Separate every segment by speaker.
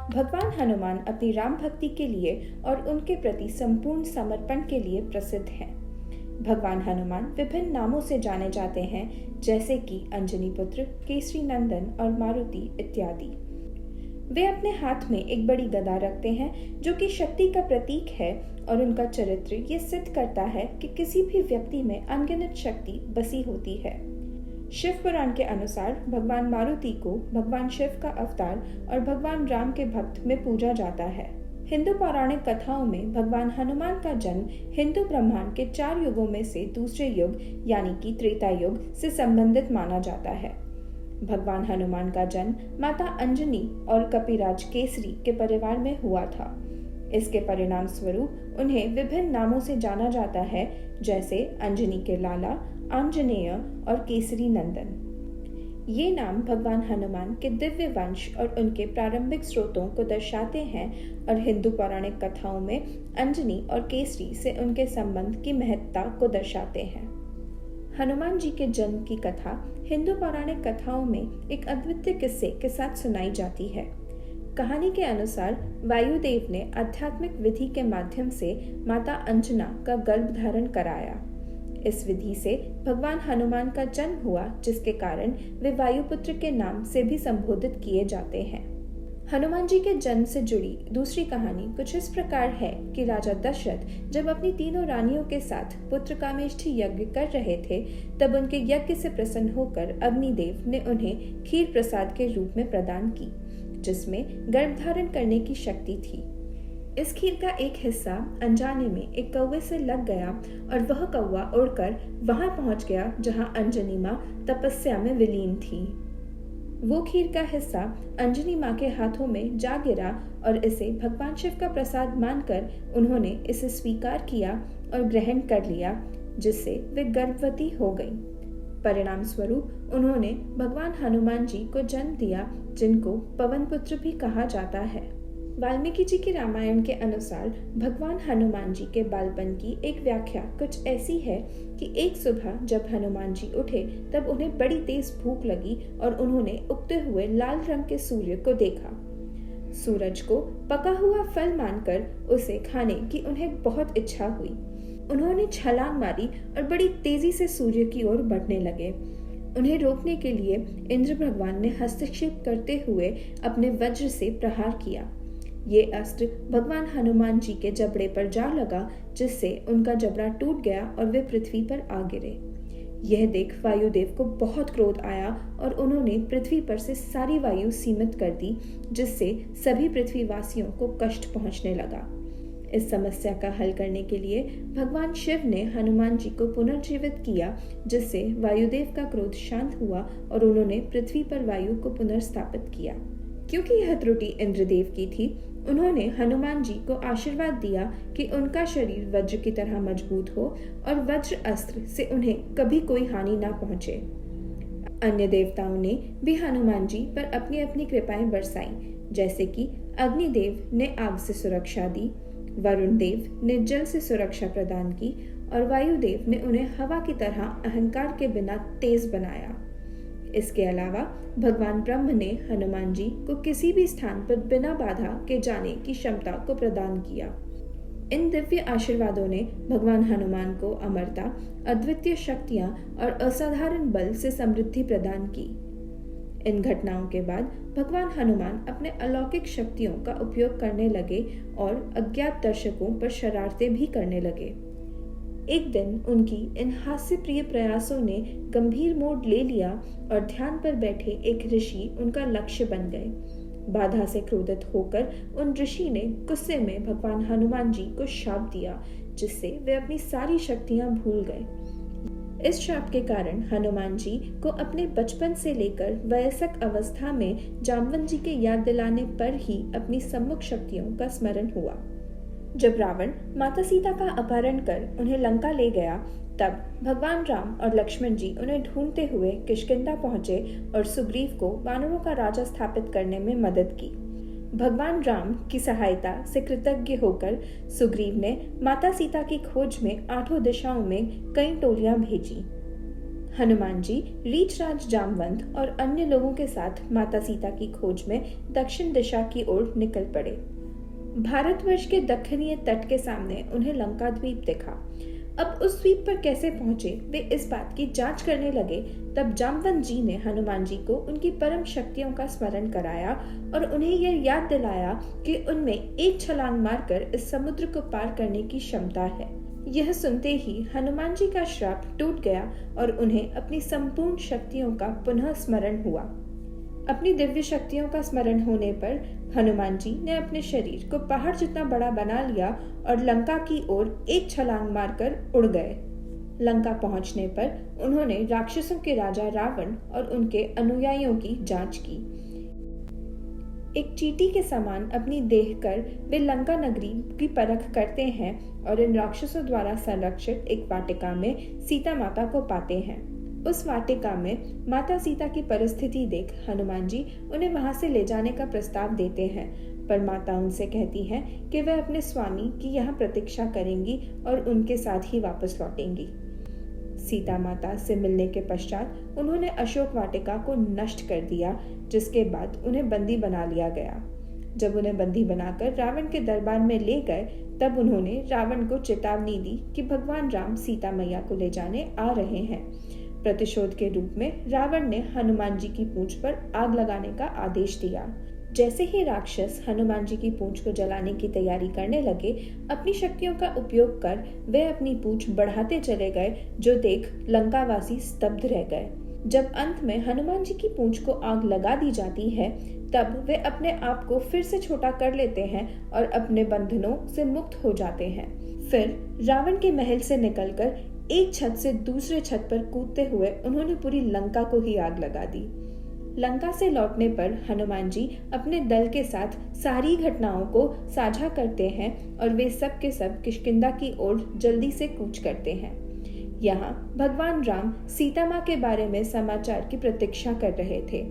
Speaker 1: भगवान हनुमान अपनी राम भक्ति के लिए और उनके प्रति संपूर्ण समर्पण के लिए प्रसिद्ध हैं। भगवान हनुमान विभिन्न नामों से जाने जाते हैं, जैसे कि अंजनी पुत्र, केसरी नंदन और मारुति इत्यादि। वे अपने हाथ में एक बड़ी गदा रखते हैं जो कि शक्ति का प्रतीक है और उनका चरित्र ये सिद्ध करता है कि किसी भी व्यक्ति में अनगिनत शक्ति बसी होती है। शिव पुराण के अनुसार भगवान मारुति को भगवान शिव का अवतार और भगवान राम के भक्त में पूजा जाता है। हिंदू पौराणिक कथाओं में भगवान हनुमान का जन्म हिंदू ब्रह्मांड के 4 युगों में से दूसरे युग यानी कि त्रेता युग से संबंधित माना जाता है। भगवान हनुमान का जन्म माता अंजनी और कपिराज केसरी के परिवार में हुआ था। इसके परिणाम स्वरूप उन्हें विभिन्न नामों से जाना जाता है, जैसे अंजनी के लाला, आंजनेय और केसरी नंदन। ये नाम भगवान हनुमान के दिव्य वंश और उनके प्रारंभिक स्रोतों को दर्शाते हैं और हिंदू पौराणिक कथाओं में अंजनी और केसरी से उनके संबंध की महत्ता को दर्शाते हैं। हनुमान जी के जन्म की कथा हिंदू पौराणिक कथाओं में एक अद्वितीय किस्से के साथ सुनाई जाती है। कहानी के अनुसार वायुदेव ने आध्यात्मिक विधि के माध्यम से माता अंजना का गर्भ धारण कराया। इस विधि से भगवान हनुमान का जन्म हुआ, जिसके कारण वे वायुपुत्र के नाम से भी संबोधित किए जाते हैं। हनुमान जी के जन्म से जुड़ी दूसरी कहानी कुछ इस प्रकार है कि राजा दशरथ जब अपनी तीनों रानियों के साथ पुत्र कामेष्ठी यज्ञ कर रहे थे, तब उनके यज्ञ से प्रसन्न होकर अग्निदेव ने उन्हें खीर प्रसाद के रूप में प्रदान की, जिसमें गर्भधारण करने की शक्ति थी। इस खीर का एक हिस्सा अनजाने में एक कौवे से लग गया और वह कौवा उड़कर वहां पहुंच गया जहां अंजनी मां तपस्या में विलीन थी। वो खीर का हिस्सा अंजनी मां के हाथों में जा गिरा और इसे भगवान शिव का प्रसाद मानकर उन्होंने इसे स्वीकार किया और ग्रहण कर लिया, जिससे वे गर्भवती हो गईं। परिणाम स्वरूप उन्होंने भगवान हनुमान जी को जन्म दिया, जिनको पवन पुत्र भी कहा जाता है। वाल्मीकि जी के रामायण के अनुसार भगवान हनुमान जी के बालपन की एक व्याख्या कुछ ऐसी है कि एक सुबह जब हनुमान जी उठे तब उन्हें बड़ी तेज भूख लगी और उन्होंने उगते हुए लाल रंग के सूर्य को देखा। सूरज को पका हुआ फल मानकर उसे खाने की उन्हें बहुत इच्छा हुई। उन्होंने छलांग मारी और बड़ी तेजी से सूर्य की ओर बढ़ने लगे। उन्हें रोकने के लिए इंद्र भगवान ने हस्तक्षेप करते हुए अपने वज्र से प्रहार किया। ये अस्त्र भगवान हनुमान जी के जबड़े पर जा लगा, जिससे उनका जबड़ा टूट गया और वे पृथ्वी पर आ गिरे। यह देख वायुदेव को बहुत क्रोध आया और उन्होंने पृथ्वी पर से सारी वायु सीमित कर दी, जिससे सभी पृथ्वीवासियों को कष्ट पहुंचने लगा। इस समस्या का हल करने के लिए भगवान शिव ने हनुमान जी को पुनर्जीवित किया, जिससे वायुदेव का क्रोध शांत हुआ और उन्होंने पृथ्वी पर वायु को पुनर्स्थापित किया। क्योंकि यह त्रुटि इंद्रदेव की थी, उन्होंने हनुमान जी को आशीर्वाद दिया कि उनका शरीर वज्र की तरह मजबूत हो और वज्र अस्त्र से उन्हें कभी कोई हानि ना पहुंचे। अन्य देवताओं ने भी हनुमान जी पर अपनी अपनी कृपाएं बरसाईं, जैसे कि अग्निदेव ने आग से सुरक्षा दी, वरुण देव ने जल से सुरक्षा प्रदान की और वायुदेव ने उन्हें हवा की तरह अहंकार के बिना तेज बनाया। इसके अलावा भगवान ब्रह्म ने हनुमान जी को किसी भी स्थान पर बिना बाधा के जाने की क्षमता को प्रदान किया। इन दिव्य आशीर्वादों ने भगवान हनुमान को अमरता, अद्वितीय शक्तियां और असाधारण बल से समृद्धि प्रदान की। इन घटनाओं के बाद भगवान हनुमान अपने अलौकिक शक्तियों का उपयोग करने लगे और अज्ञात दर्शकों पर शरारतें भी करने लगे। एक दिन उनकी इन हास्य प्रिय प्रयासों ने गंभीर मोड़ ले लिया और ध्यान पर बैठे एक ऋषि उनका लक्ष्य बन गए। बाधा से क्रोधित होकर उन ऋषि ने गुस्से में भगवान हनुमान जी को शाप दिया, जिससे वे अपनी सारी शक्तियां भूल गए। इस शाप के कारण हनुमान जी को अपने बचपन से लेकर वयस्क अवस्था में जामवंत जी के याद दिलाने पर ही अपनी सम्मुख शक्तियों का स्मरण हुआ। जब रावण माता सीता का अपहरण कर उन्हें लंका ले गया, तब भगवान राम और लक्ष्मण जी उन्हें ढूंढते हुए किष्किंधा पहुंचे और सुग्रीव को वानरों का राजा स्थापित करने में मदद की। भगवान राम की सहायता से कृतज्ञ होकर सुग्रीव ने माता सीता की खोज में 8 दिशाओं में कई टोलियां भेजी। हनुमान जी रीछराज जामवंत और अन्य लोगों के साथ माता सीता की खोज में दक्षिण दिशा की ओर निकल पड़े। भारतवर्ष के दक्षिणी तट के सामने उन्हें लंका द्वीप दिखा। अब उस द्वीप पर कैसे पहुंचे वे इस बात की जांच करने लगे। तब जामवंत जी ने हनुमान जी को उनकी परम शक्तियों का स्मरण कराया और उन्हें यह याद दिलाया कि उनमें एक छलांग मारकर इस समुद्र को पार करने की क्षमता है। यह सुनते ही हनुमान जी का श्राप टूट गया और उन्हें अपनी संपूर्ण शक्तियों का पुनः स्मरण हुआ। अपनी दिव्य शक्तियों का स्मरण होने पर हनुमान जी ने अपने शरीर को पहाड़ जितना बड़ा बना लिया और लंका की ओर एक छलांग मारकर उड़ गए। लंका पहुंचने पर उन्होंने राक्षसों के राजा रावण और उनके अनुयायियों की जांच की। एक चींटी के समान अपनी देह कर वे लंका नगरी की परख करते हैं और इन राक्षसों द्वारा संरक्षित एक वाटिका में सीता माता को पाते हैं। उस वाटिका में माता सीता की परिस्थिति देख हनुमान जी उन्हें वहां से ले जाने का प्रस्ताव देते हैं, पर माता उनसे कहती हैं कि वे अपने स्वामी की यहाँ प्रतीक्षा करेंगी और उनके साथ ही वापस लौटेंगी। सीता माता से मिलने के पश्चात उन्होंने अशोक वाटिका को नष्ट कर दिया, जिसके बाद उन्हें बंदी बना लिया गया। जब उन्हें बंदी बनाकर रावण के दरबार में ले गए तब उन्होंने रावण को चेतावनी दी कि भगवान राम सीता मैया को ले जाने आ रहे हैं। प्रतिशोध के रूप में रावण ने हनुमान जी की पूंछ पर आग लगाने का आदेश दिया। जैसे ही राक्षस हनुमान जी की पूंछ को जलाने की तैयारी करने लगे, अपनी शक्तियों का उपयोग कर वे अपनी पूंछ बढ़ाते चले गए, जो देख लंकावासी स्तब्ध रह गए। जब अंत में हनुमान जी की पूंछ को आग लगा दी जाती है, तब वे अपने आप को फिर से छोटा कर लेते हैं और अपने बंधनों से मुक्त हो जाते हैं। फिर रावण के महल से निकलकर एक छत से दूसरे छत पर कूदते हुए उन्होंने पूरी लंका को ही आग लगा दी। लंका से लौटने पर हनुमान जी अपने दल के साथ सारी घटनाओं को साझा करते हैं और वे सब के सब किष्किंधा की ओर जल्दी से कूच करते हैं। यहाँ भगवान राम सीता माँ के बारे में समाचार की प्रतीक्षा कर रहे थे।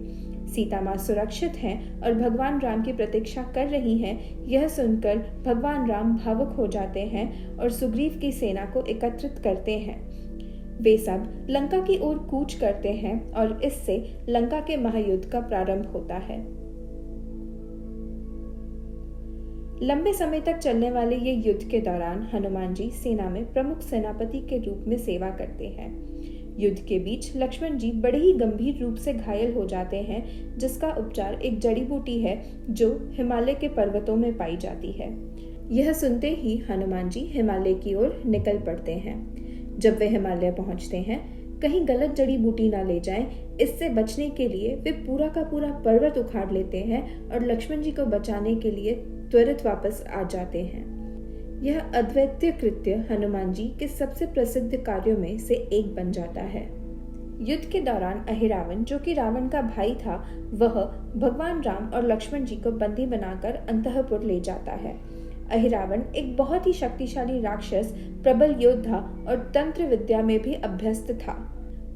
Speaker 1: सीता माँ सुरक्षित हैं और भगवान राम की प्रतीक्षा कर रही हैं। यह सुनकर भगवान राम भावुक हो जाते हैं और सुग्रीव की सेना को एकत्रित करते हैं। वे सब लंका की ओर कूच करते हैं और इससे लंका के महायुद्ध का प्रारंभ होता है। लंबे समय तक चलने वाले ये युद्ध के दौरान हनुमान जी सेना में प्रमुख सेनापति के रूप में सेवा करते हैं। युद्ध के बीच लक्ष्मण जी बड़े ही गंभीर रूप से घायल हो जाते हैं, जिसका उपचार एक जड़ी बूटी है जो हिमालय के पर्वतों में पाई जाती है। यह सुनते ही हनुमान जी हिमालय की ओर निकल पड़ते हैं। जब वे हिमालय पहुंचते हैं, कहीं गलत जड़ी बूटी ना ले जाएं, इससे बचने के लिए वे पूरा का पूरा पर्वत उखाड़ लेते हैं और लक्ष्मण जी को बचाने के लिए त्वरित वापस आ जाते हैं। यह अद्वितीय कृत्य हनुमान जी के सबसे प्रसिद्ध कार्यों में से एक बन जाता है। युद्ध के दौरान अहिरावण, जो कि रावण का भाई था, वह भगवान राम और लक्ष्मण जी को बंदी बनाकर अंतःपुर ले जाता है। अहिरावण एक बहुत ही शक्तिशाली राक्षस, प्रबल योद्धा और तंत्र विद्या में भी अभ्यस्त था।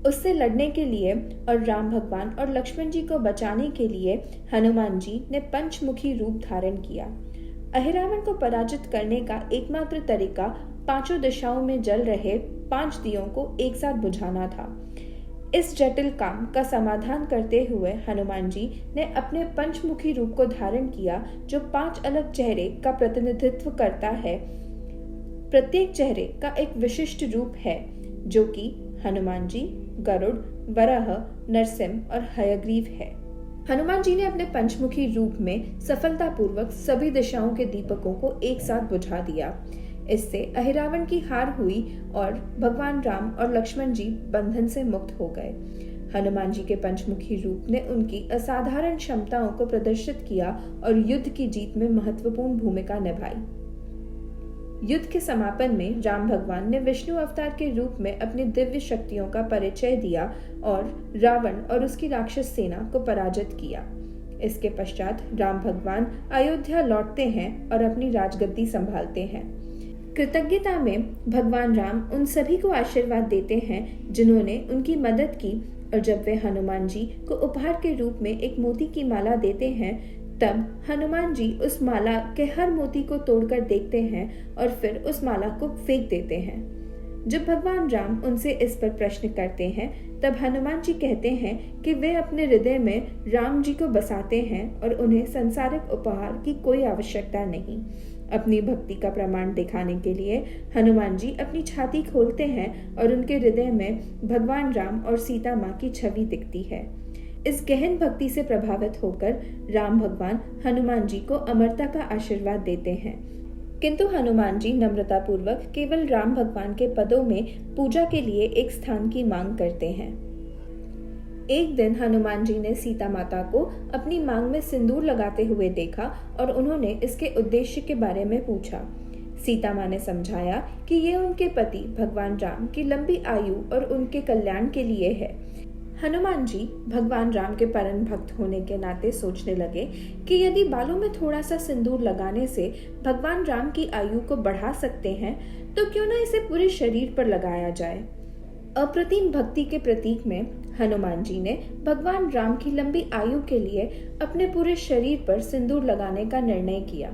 Speaker 1: उससे लड़ने के लिए और राम भगवान और लक्ष्मण जी को बचाने के लिए हनुमान जी ने पंचमुखी रूप धारण किया। अहिरावण को पराजित करने का एकमात्र तरीका पांचों दिशाओं में जल रहे 5 दियों को एक साथ बुझाना था। इस जटिल काम का समाधान करते हुए हनुमान जी ने अपने पंचमुखी रूप को धारण किया, जो 5 अलग चेहरे का प्रतिनिधित्व करता है। प्रत्येक चेहरे का एक विशिष्ट रूप है, जो कि हनुमान जी, गरुड़, वराह, नरसिंह और हयग्रीव है। हनुमान जी ने अपने पंचमुखी रूप में सफलतापूर्वक सभी दिशाओं के दीपकों को एक साथ बुझा दिया। इससे अहिरावण की हार हुई और भगवान राम और लक्ष्मण जी बंधन से मुक्त हो गए। हनुमान जी के पंचमुखी रूप ने उनकी असाधारण क्षमताओं को प्रदर्शित किया और युद्ध की जीत में महत्वपूर्ण भूमिका निभाई। युद्ध के समापन में राम भगवान ने विष्णु अवतार के रूप में अपनी दिव्य शक्तियों का परिचय दिया और रावण और उसकी राक्षस सेना को पराजित किया। इसके पश्चात राम भगवान अयोध्या लौटते हैं और अपनी राजगद्दी संभालते हैं। कृतज्ञता में भगवान राम उन सभी को आशीर्वाद देते हैं जिन्होंने उनकी मदद की, और जब वे हनुमान जी को उपहार के रूप में एक मोती की माला देते हैं, तब हनुमान जी उस माला के हर मोती को तोड़कर देखते हैं और फिर उस माला को फेंक देते हैं। जब भगवान राम उनसे इस पर प्रश्न करते हैं, तब हनुमान जी कहते हैं कि वे अपने हृदय में राम जी को बसाते हैं और उन्हें सांसारिक उपहार की कोई आवश्यकता नहीं। अपनी भक्ति का प्रमाण दिखाने के लिए हनुमान जी अपनी छाती खोलते हैं और उनके हृदय में भगवान राम और सीता माँ की छवि दिखती है। इस गहन भक्ति से प्रभावित होकर राम भगवान हनुमान जी को अमरता का आशीर्वाद देते हैं, किंतु हनुमान जी नम्रता पूर्वक केवल राम भगवान के पदों में पूजा के लिए एक स्थान की मांग करते हैं। एक दिन हनुमान जी ने सीता माता को अपनी मांग में सिंदूर लगाते हुए देखा और उन्होंने इसके उद्देश्य के बारे में पूछा। सीता माँ ने समझाया कि ये उनके पति भगवान राम की लंबी आयु और उनके कल्याण के लिए है। हनुमान जी भगवान राम के परम भक्त होने के नाते सोचने लगे कि यदि बालों में थोड़ा सा सिंदूर लगाने से भगवान राम की आयु को बढ़ा सकते हैं, तो क्यों ना इसे पूरे शरीर पर लगाया जाए। अप्रतिम भक्ति के प्रतीक में हनुमान जी ने भगवान राम की लंबी आयु के लिए अपने पूरे शरीर पर सिंदूर लगाने का निर्णय किया।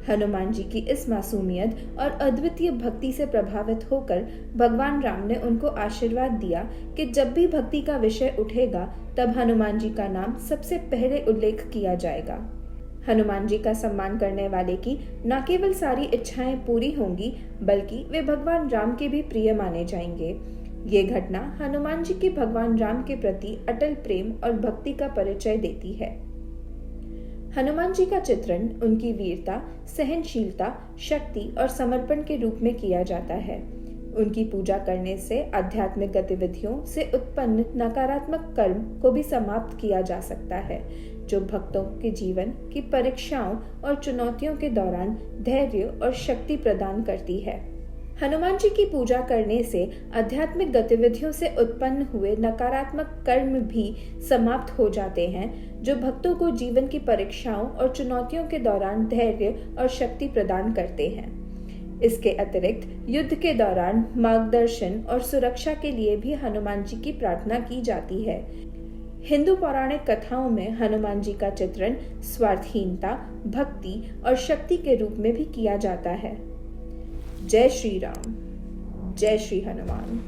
Speaker 1: हनुमान जी की इस मासूमियत और अद्वितीय भक्ति से प्रभावित होकर भगवान राम ने उनको आशीर्वाद दिया कि जब भी भक्ति का विषय उठेगा तब हनुमान जी का नाम सबसे पहले उल्लेख किया जाएगा। हनुमान जी का सम्मान करने वाले की न केवल सारी इच्छाएं पूरी होंगी, बल्कि वे भगवान राम के भी प्रिय माने जाएंगे। ये घटना हनुमान जी की भगवान राम के प्रति अटल प्रेम और भक्ति का परिचय देती है। हनुमान जी का चित्रण उनकी वीरता, सहनशीलता, शक्ति और समर्पण के रूप में किया जाता है। उनकी पूजा करने से आध्यात्मिक गतिविधियों से उत्पन्न नकारात्मक कर्म को भी समाप्त किया जा सकता है, जो भक्तों के जीवन की परीक्षाओं और चुनौतियों के दौरान धैर्य और शक्ति प्रदान करती है। हनुमान जी की पूजा करने से आध्यात्मिक गतिविधियों से उत्पन्न हुए नकारात्मक कर्म भी समाप्त हो जाते हैं, जो भक्तों को जीवन की परीक्षाओं और चुनौतियों के दौरान धैर्य और शक्ति प्रदान करते हैं। इसके अतिरिक्त युद्ध के दौरान मार्गदर्शन और सुरक्षा के लिए भी हनुमान जी की प्रार्थना की जाती है। हिंदू पौराणिक कथाओं में हनुमान जी का चित्रण स्वार्थहीनता, भक्ति और शक्ति के रूप में भी किया जाता है। जय श्री राम, जय श्री हनुमान।